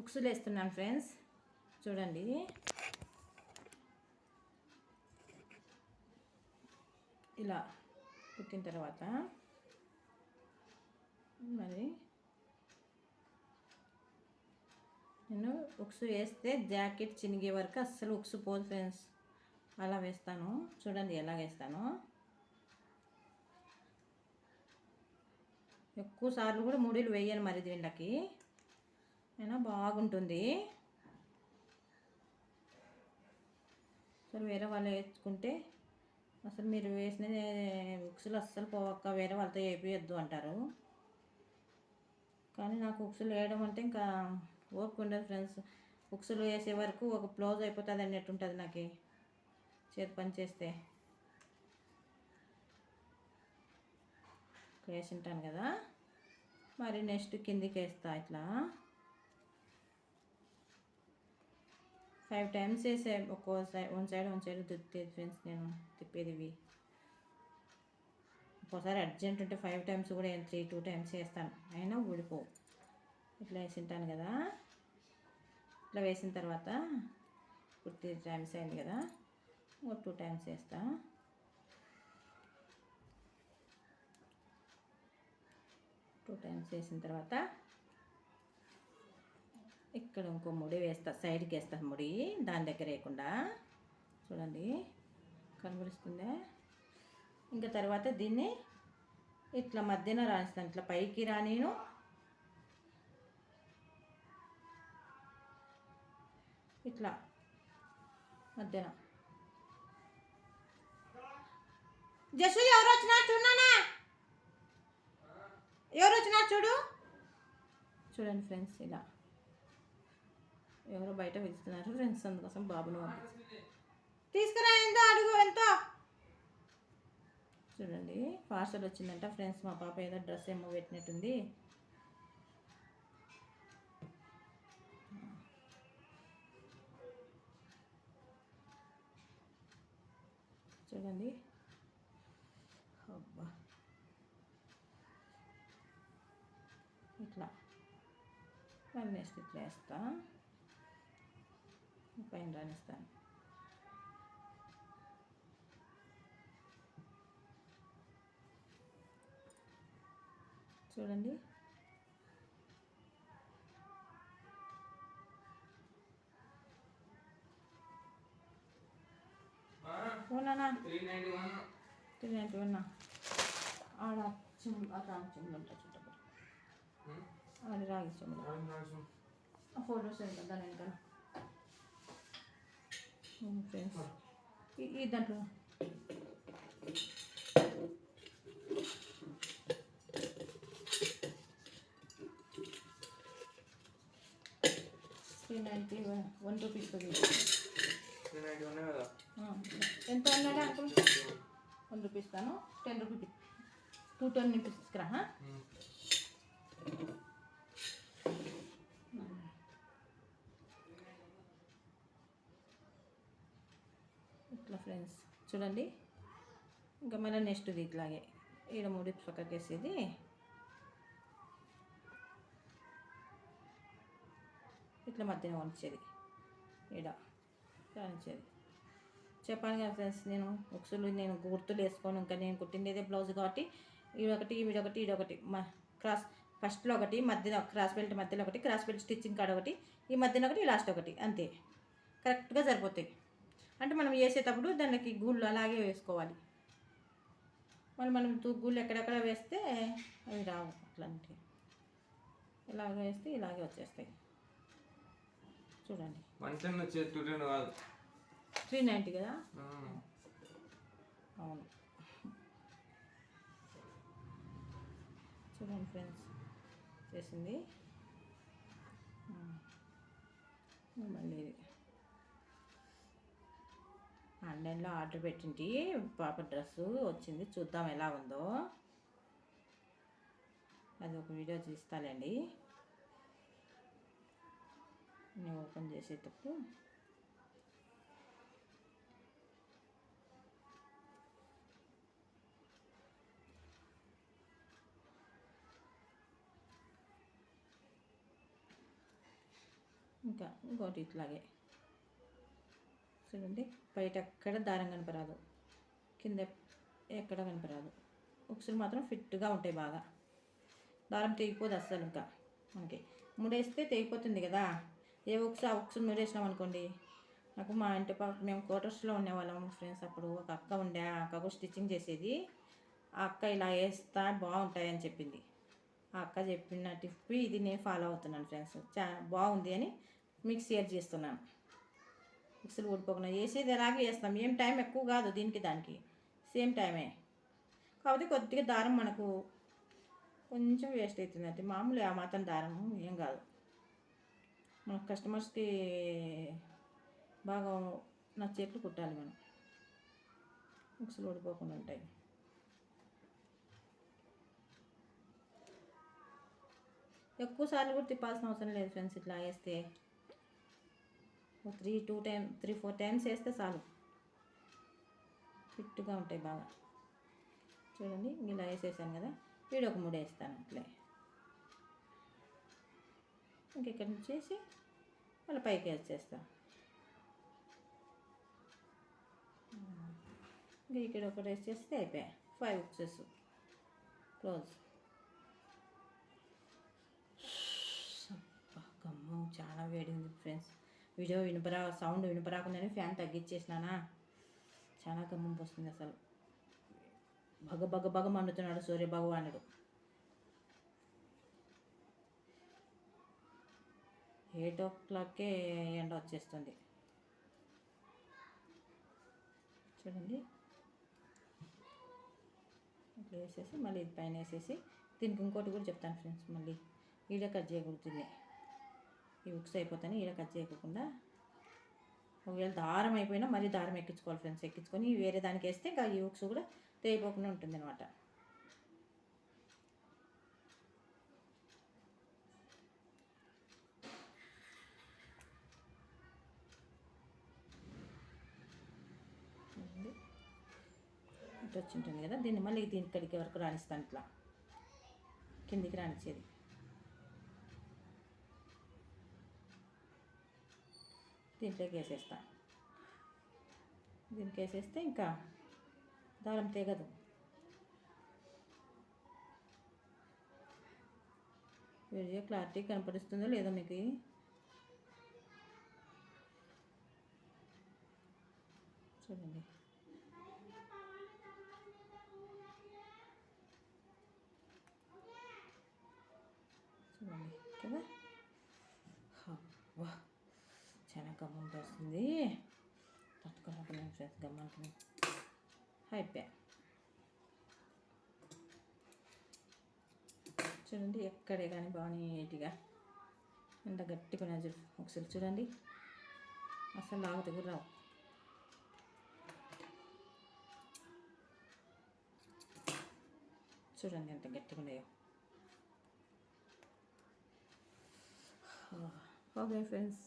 ఉక్సులు వేస్తున్నాను ఫ్రెండ్స్, చూడండి. ఇలా కుట్టిన తర్వాత మరి నేను ఉక్సు వేస్తే జాకెట్ చినిగే వరకు అస్సలు ఉక్సు పోదు ఫ్రెండ్స్. అలా వేస్తాను, చూడండి ఎలా వేస్తాను. ఎక్కువ సార్లు కూడా ముడిలు వేయను మరి దీనికి, అయినా బాగుంటుంది. అసలు వేరే వాళ్ళు వేసుకుంటే అసలు మీరు వేసిన ఉక్సులు అస్సలు పోవక్క, వేరే వాళ్ళతో వేయద్దు అంటారు. కానీ నాకు ఉక్సులు వేయడం అంటే ఇంకా ఓపిక ఉండదు ఫ్రెండ్స్. ఉక్సులు వేసే వరకు ఒక బ్లౌజ్ అయిపోతుంది అన్నట్టు ఉంటుంది నాకు చేతి పని చేస్తే. వేసి ఉంటాను కదా, మరి నెక్స్ట్ కిందికి వేస్తా. ఇట్లా 5 times వేసే, ఒక్కో సైడ్ వన్ సైడ్ తిప్పేది ఫ్రెండ్స్. నేను తిప్పేది ఇవి ఒక్కోసారి అర్జెంట్ ఉంటే 5 times కూడా 2 times వేస్తాను, అయినా ఊడిపో. ఇట్లా వేసి ఉంటాను కదా, ఇట్లా వేసిన తర్వాత 3 times అయింది కదా, 2 times వేస్తా. టూ టైమ్స్ వేసిన తర్వాత ఇక్కడ ఇంకో ముడి వేస్తా, సైడ్కి వేస్తా ముడి, దాని దగ్గర వేయకుండా. చూడండి కనబడుస్తుందా? ఇంకా తర్వాత దీన్ని ఇట్లా మధ్యన రాస్తాను, ఇట్లా పైకి రానిను, ఇట్లా మధ్యన. జస్ట్ ఎవరు వచ్చినా చూడనా, ఎవరు వచ్చినా చూడు. చూడండి ఫ్రెండ్స్, ఇలా ఎవరో బయట పిలుస్తున్నారు ఫ్రెండ్స్, అందుకోసం బాబును పంపించి తీసుకురా. ఎంతో అడుగు, ఎంతో. చూడండి పార్సల్ వచ్చిందంట ఫ్రెండ్స్. మా పాప ఏదో డ్రెస్ ఏమో పెట్టినట్టుంది. చూడండి, అబ్బా ఇట్లా నెక్స్ట్ ఇట్లా వేస్తా, పైన రానిస్తాను. చూడండి ఓనా 391 ఆడ చెమ్ములు, ఆ రాగి చెమ్ములు ఉంటాయి చుట్టూ, అది రాగి చెమ్ములు. ఆ ఫోటోస్ ఎంత దాని వెనకాల ఫ్రెండ్స్. ఈ దాంట్లో ₹1 ఎంత అన్నాడు అంకుల్? ₹1 ఇస్తాను. ₹10 210 తీసుకురా. ఇట్లా ఫ్రెండ్స్ చూడండి. ఇంకా మళ్ళీ నెక్స్ట్ది ఇట్లాగే ఈడ 3 పక్కకి వేసేది, ఇట్లా మధ్యన వంచేది, ఈడ కానిచ్చేది. చెప్పాను కదా ఫ్రెండ్స్, నేను ఉక్సులు నేను గుర్తులు వేసుకోను. ఇంకా నేను కుట్టిండేదే బ్లౌజ్ కాబట్టి ఇదొకటి ఇదొకటి ఇదొకటి క్రాస్, ఫస్ట్లో ఒకటి, మధ్యలో క్రాస్ బెల్ట్ మధ్యలో ఒకటి, క్రాస్ బెల్ట్ స్టిచ్చింగ్ కాడ ఒకటి, ఈ మధ్యన ఒకటి, లాస్ట్ ఒకటి, అంతే. కరెక్ట్గా సరిపోతాయి. అంటే మనం వేసేటప్పుడు దానికి గూళ్ళు అలాగే వేసుకోవాలి. మనం గూళ్ళు ఎక్కడెక్కడ వేస్తే అవి రావు. అట్లాంటి ఇలాగ వేస్తే ఇలాగే వచ్చేస్తాయి. చూడండి 390 కదా, అవును. చూడండి ఫ్రెండ్స్ చేసింది. మళ్ళీ ఆన్లైన్లో ఆర్డర్ పెట్టింటి పాప డ్రెస్సు వచ్చింది, చూద్దాం ఎలా ఉందో. అది ఒక వీడియో తీస్తాలేండి నేను ఓపెన్ చేసేటప్పుడు. ఇంకా ఇంకోటి ఇట్లాగే చూడండి, బయట ఎక్కడ దారం కనపరాదు, కింద ఎక్కడ కనపరాదు. ఉక్సులు మాత్రం ఫిట్గా ఉంటాయి బాగా, దారం తెగిపోదు అస్సలు. ఇంకా మనకి ముడేస్తే తెగిపోతుంది కదా, ఏ ఉక్సు ఆ ఉక్సు ముడేసినాం అనుకోండి. నాకు మా ఇంటి పక్క మేము క్వార్టర్స్లో ఉండేవాళ్ళం ఫ్రెండ్స్, అప్పుడు ఒక అక్క ఉండే, ఆ అక్కకు స్టిచ్చింగ్ చేసేది. ఆ అక్క ఇలా వేస్తా బాగుంటాయని చెప్పింది. ఆ అక్క చెప్పిన టిప్ ఇది నేను ఫాలో అవుతున్నాను ఫ్రెండ్స్, బాగుంది అని మీకు షేర్ చేస్తున్నాను. మిక్సీలు ఊడిపోకుండా వేసేది ఎలాగే వేస్తాం, ఏం టైం ఎక్కువ కాదు దీనికి దానికి సేమ్ టైమే. కాకపోతే కొద్దిగా దారం మనకు కొంచెం వేస్ట్ అవుతుంది, అంటే మామూలు ఆ మాత్రం దారం ఏం కాదు. మన కస్టమర్స్కి బాగా నచ్చేట్లు కుట్టాలి మనం, మిక్సీలు ఊడిపోకుండా ఉంటాయి. ఎక్కువ సార్లు కూడా తిప్పాల్సిన అవసరం లేదు ఫ్రెండ్స్, ఇట్లా వేస్తే 3-4 టైమ్స్ వేస్తే చాలు, ఫిట్గా ఉంటాయి బాగా. చూడండి ఇలా వేసేసాను కదా, వీడొక 3 వేస్తాను అట్లే. ఇంకెక్కడి నుంచి వేసి మళ్ళీ పైకి వేసేస్తాను. ఇంకా ఇక్కడ ఒకటి వేసేస్తే అయిపోయాయి, 5 ఉక్సెస్ క్లోజ్. గమ్ము చాలా వేడి ఉంది ఫ్రెండ్స్, వీడియో సౌండ్ వినపరాకుండానే ఫ్యాన్ తగ్గించేసినానా, చాలా గమ్మం వస్తుంది అసలు. బగ మండుతున్నాడు సూర్య భగవానుడు. 8 o'clockకే ఎండ వచ్చేస్తుంది చూడండి. ఇట్లా వేసేసి మళ్ళీ ఇది పైన వేసేసి, దీనికి ఇంకోటి కూడా చెప్తాను ఫ్రెండ్స్, మళ్ళీ ఈడ కట్ చేయకూడదు, ఈ ఉక్స్ అయిపోతాను ఈడ కట్ చేయకుండా. ఒకవేళ దారం అయిపోయినా మరీ దారం ఎక్కించుకోవాలి ఫ్రెండ్స్, ఎక్కించుకొని వేరే దానికి వేస్తే ఇంకా ఈ ఉక్స్ కూడా తెగిపోకుండా ఉంటుంది అనమాట. ఇటు వచ్చి ఉంటుంది కదా, దీన్ని మళ్ళీ ఇక్కడికి వరకు రాణిస్తాను, ఇట్లా కిందికి రానిచ్చేది. దీంట్లోకి వేసేస్తా, దీనికి వేసేస్తే ఇంకా దారం తెగదు. వీడియో క్లారిటీ కనపడిస్తుందో లేదో మీకు, చూడండి. చూడండి కదా, చాలా గమ్మం వస్తుంది, తట్టుకోలేకపోయినా ఫ్రెండ్స్ గమ్మానికి. అయిపోయా చూడండి, ఎక్కడే కానీ బాగా నీట్గా ఎంత గట్టిగా ఉన్నాయి ఒకసారి చూడండి, అసలు లాగితే కూడా రావు. చూడండి ఎంత గట్టిగా ఉన్నాయో. Okay friends,